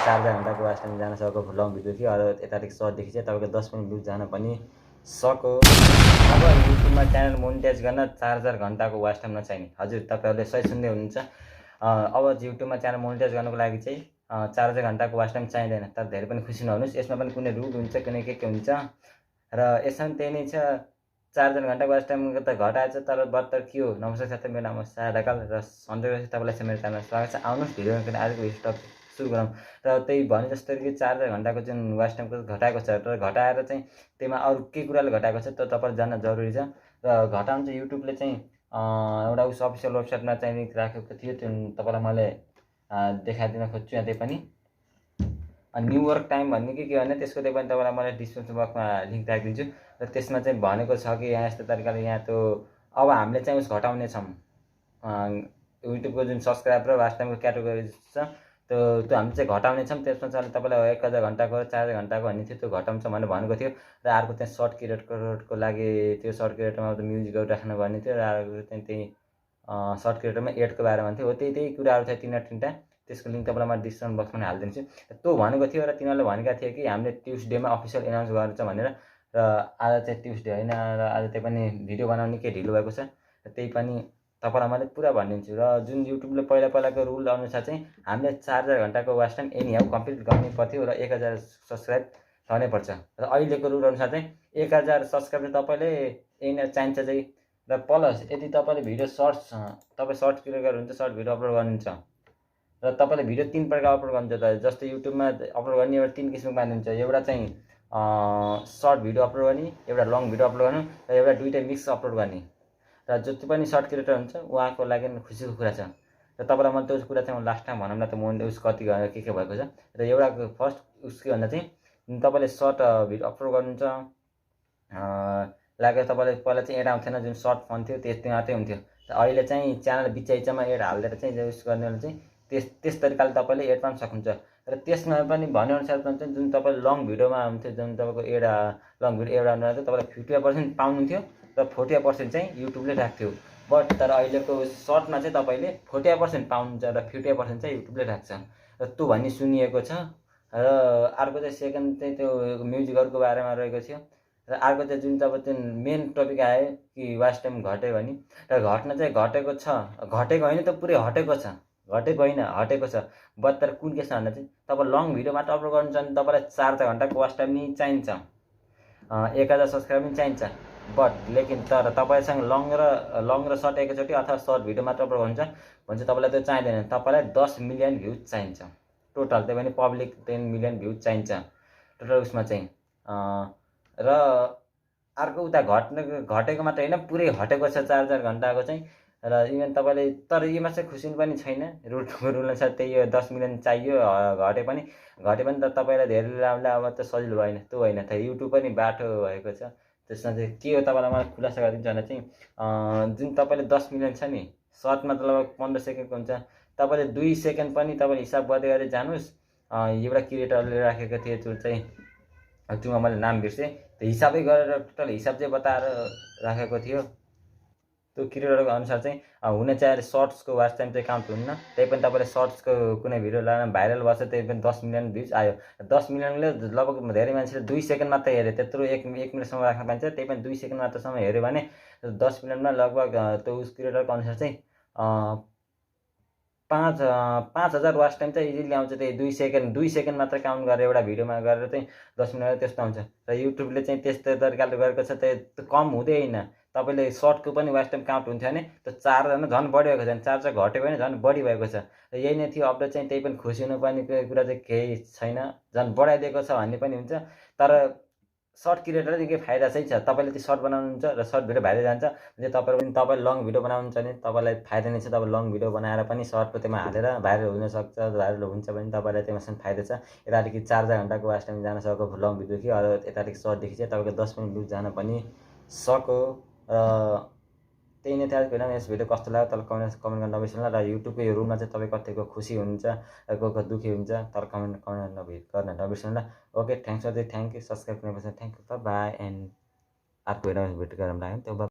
4-4 घन्टाको watch time जान सकेको लङ भिडियो थियो। यतादेखि सर्टदेखि चाहिँ तपाईँको 10 मिनट भ्यू जान पनि सक्यो। अब युट्युबमा च्यानल मोनिटाइज गर्न 4-4 घन्टाको वाच टाइम नचाहिने। हजुर, तपाईँहरूले सही सुन्दै हुनुहुन्छ। अब युट्युबमा च्यानल मोनिटाइज गर्नको लागि चाहिँ 4-4 घन्टाको वाच टाइम चाहिँदैन। तर धेरै पनि खुसी नहुनुहोस्, यसमा पनि कुनै रुल हुन्छ, कुनै के हुन्छ र यसमा पनि त्यही नै छ। 4-4 घन्टाको वाच टाइम त घटाएछ, तर बत्तर के हो? नमस्कार साथी, मेरो नाम हो सागर ढकाल र सन्चै तपाईँलाई चाहिँ मेरो च्यानलमा स्वागत छ। आउनुहोस् भिडियोमा पनि आजको भिडियो टपिक सुरु गरौँ। र त्यही भने जस्तो कि 4-4 घन्टाको जुन वाच टाइमको घटाएको छ, तर घटाएर चाहिँ त्यसमा अरू के कुराले घटाएको छ त तपाईँले जान्न जरुरी छ। र घटाउनु चाहिँ युट्युबले चाहिँ एउटा उस अफिसियल वेबसाइटमा चाहिँ लिङ्क राखेको थियो, त्यो तपाईँलाई मैले देखाइदिन खोज्छु यहाँ। त्यही पनि न्यू वर्क टाइम भन्ने के भने त्यसको त्यही पनि तपाईँलाई मैले डिस्क्रिप्सन बक्समा लिङ्क राखिदिन्छु। र त्यसमा चाहिँ भनेको छ कि यहाँ यस्तो तरिकाले यहाँ त्यो अब हामीले चाहिँ उस घटाउने छौँ। युट्युबको जुन सब्सक्राइब र वाच टाइमको क्याटेगोरी छ त्यो हामीले चाहिँ घटाउने छौँ। त्यसमा चाहिँ तपाईँलाई 1000 घन्टाको 4 घन्टाको भन्ने थियो, त्यो घटाउँछ भनेर भनेको थियो। र अर्को चाहिँ सर्ट क्रिएटको लागि त्यो सर्ट क्रिएटरमा त म्युजिकहरू राख्नु भन्ने थियो। र अर्को चाहिँ त्यही सर्ट क्रिएटरमा एडको बारेमा थियो। हो त्यही कुराहरू थियो तिनवटा। त्यसको लिङ्क तपाईँलाई म डिस्क्रिप्सन बक्समा हालिदिन्छु। त्यो भनेको थियो र तिनीहरूले भनेका थिए कि हामीले ट्युसडेमा अफिसियल एनाउन्स गर्छ भनेर। र आज चाहिँ ट्युसडे होइन, र आज त्यही पनि भिडियो बनाउने के ढिलो भएको छ। र त्यही पनि तपाईँलाई मैले पुरा भनिदिन्छु। र जुन युट्युबले पहिलाको रुल अनुसार चाहिँ हामीले 4-4 घन्टाको watch time any how complete गर्नै पर्थ्यो र 1000 सब्सक्राइब छनै पर्छ। र अहिलेको रुल अनुसार चाहिँ 1000 सब्सक्राइब चाहिँ तपाईँले यहीँनिर चाहिन्छ चाहिँ। र प्लस यदि तपाईँले भिडियो तपाईँ सर्ट क्रिएट गर्नुहुन्छ, सर्ट भिडियो अपलोड गर्नुहुन्छ र तपाईँले भिडियो 3 प्रकार अपलोड गर्नुहुन्छ। जस्तै युट्युबमा अपलोड गर्ने एउटा 3 किसिमको मानिन्छ। एउटा चाहिँ सर्ट भिडियो अपलोड गर्ने, एउटा लङ भिडियो अपलोड गर्नु र एउटा दुईटै मिक्स अपलोड गर्ने। र जति पनि सर्ट क्रिएटर हुन्छ उहाँको लागि खुसीको कुरा छ। र तपाईँलाई म त्यो कुरा चाहिँ लास्ट टाइम भनौँ न त म उस कति के भएको छ। र एउटा फर्स्ट के भन्दा चाहिँ तपाईँले सर्ट भिडियो अपलोड गर्नुहुन्छ लाग्यो, तपाईँले पहिला चाहिँ एड आउँथेन, जुन सर्ट फन थियो त्यति मात्रै हुन्थ्यो। अहिले चाहिँ च्यानल बिचमा एड हालिदिएर चाहिँ उस गर्नेले चाहिँ त्यस तरिकाले तपाईँले एड पाउन सक्नुहुन्छ। र त्यसमा पनि भनेअनुसार चाहिँ जुन तपाईँले लङ भिडियोमा हुन्थ्यो, जुन तपाईँको लङ भिडियो एड आउनु तपाईँलाई 50% पाउनुहुन्थ्यो र 40% चाहिँ युट्युबले राख्थ्यो। बट तर अहिलेको सर्टमा चाहिँ तपाईँले 40% पाउनुहुन्छ र 50% चाहिँ युट्युबले राख्छ। र त्यो भन्ने सुनिएको छ। र अर्को चाहिँ सेकेन्ड चाहिँ त्यो म्युजिकहरूको बारेमा रहेको थियो। र अर्को चाहिँ जुन तपाईँ त्यो मेन टपिक आयो कि वाच टाइम घट्यो भने, र घट्न चाहिँ घटेको छ, घटेको होइन त पुरै हटेको छ। घटेको होइन, हटेको छ। बत्तर कुन के छ भन्दा चाहिँ तपाईँ लङ भिडियो मात्र अपलोड गर्नुहुन्छ भने तपाईँलाई 4-4 घन्टाको वाच टाइम नि चाहिन्छ, 1000 सब्सक्राइब पनि चाहिन्छ। बट लेकिन तर तपाईँसँग लङ र सर्ट एकैचोटि अथवा सर्ट भिडियो मात्र अपलोड गर्नुहुन्छ भने चाहिँ तपाईँलाई त्यो चाहिँदैन। तपाईँलाई 10 मिलियन भ्युज चाहिन्छ टोटल। त्यही पनि पब्लिक 10 मिलियन भ्युज चाहिन्छ टोटल उसमा चाहिँ। र अर्को उता घटेको मात्र होइन, पुरै हटेको छ 4-4 घन्टाको चाहिँ। र इभन तपाईँले तर यसमा चाहिँ खुसी पनि छैन। रुल अनुसार त्यही हो, 10 मिलियन चाहियो। घटे पनि त तपाईँलाई धेरै लामले अब त सजिलो भएन, त्यो होइन त। युट्युब पनि बाटो भएको छ। त्यसमा चाहिँ के हो तपाईँलाई मलाई खुलासा गरिदिन्छु भने चाहिँ जुन तपाईँले 10 मिलियन छ नि, सर्टमा त लगभग 15 सेकेन्डको हुन्छ। तपाईँले 2 सेकेन्ड पनि तपाईँले हिसाब गर्दै गर्दै जानुहोस्। एउटा क्रिएटरले राखेको थियो त्यो चाहिँ, त्योमा मैले नाम बिर्सेँ, त्यो हिसाबै गरेर टोटल हिसाब चाहिँ बताएर राखेको थियो। त्यो क्रिएटरको अनुसार चाहिँ हुन चाहिँ सर्ट्सको वाच टाइम चाहिँ काउन्ट हुन्न। त्यही पनि तपाईँले सर्ट्सको कुनै भिडियो लगाएर भाइरल भएछ, त्यही पनि 10 मिलियन भ्युज आयो। 10 मिलियनले लगभग धेरै मान्छेले 2 सेकेन्ड मात्र हेऱ्यो, त्यत्रो 1 मिनटसम्म राख्न पाइन्छ। त्यही पनि 2 सेकेन्ड मात्रसम्म हेऱ्यो भने 10 मिलियनमा लगभग त्यो उस क्रिएटरको अनुसार चाहिँ 5000 वाच टाइम चाहिँ इजिली आउँछ। त्यही 2 सेकेन्ड मात्र काउन्ट गरेर एउटा भिडियोमा गरेर चाहिँ 10 मिनट त्यस्तो आउँछ। र युट्युबले चाहिँ त्यस्तो तरिकाले गरेको छ। त्यो कम हुँदैन। तपाईँले सर्टको पनि वाच टाइम काउन्ट हुन्थ्यो भने त्यो 4 झन् बढी भएको छ, 4 चाहिँ घट्यो भने झन् बढी भएको छ। र यही नै थियो अपडेट चाहिँ। त्यही पनि खुसी हुनुपर्ने कुरा चाहिँ केही छैन, झन् बढाइदिएको छ भन्ने पनि हुन्छ। तर सर्ट क्रिएटरले केही फाइदा चाहिँ छ। तपाईँले त्यो सर्ट बनाउनुहुन्छ र सर्ट भिडियो भाइरल जान्छ भने तपाईँ लङ भिडियो बनाउनुहुन्छ भने तपाईँलाई फाइदा नै छ। तपाईँ लङ भिडियो बनाएर पनि सर्टको त्यसमा हालेर भाइरल हुनसक्छ। भाइरल हुन्छ भने तपाईँलाई त्यसमा फाइदा छ। यतादेखि 4-4 घन्टाको वाच टाइम जान सकेको लङ भिडियो थियो, यतादेखि सर्टदेखि चाहिँ तपाईँको 10 मिनट भ्युज जान पनि सक्यो। र त्यही नै थियो भिडियो। यस भिडियो कस्तो लाग्यो तर कमेन्ट गर्न नबिर्सनु। र युट्युबको यो रुलमा चाहिँ तपाईँ कतिको खुसी हुनुहुन्छ र को दुःखी हुन्छ तर कमेन्ट गर्न नबिर्सनु। ओके, थ्याङ्क यू सब्सक्राइब गर्नुपर्छ। Thank you, by. एन्ड अर्को भिडियोमा भेट गरौँ लाग्यो त्यो।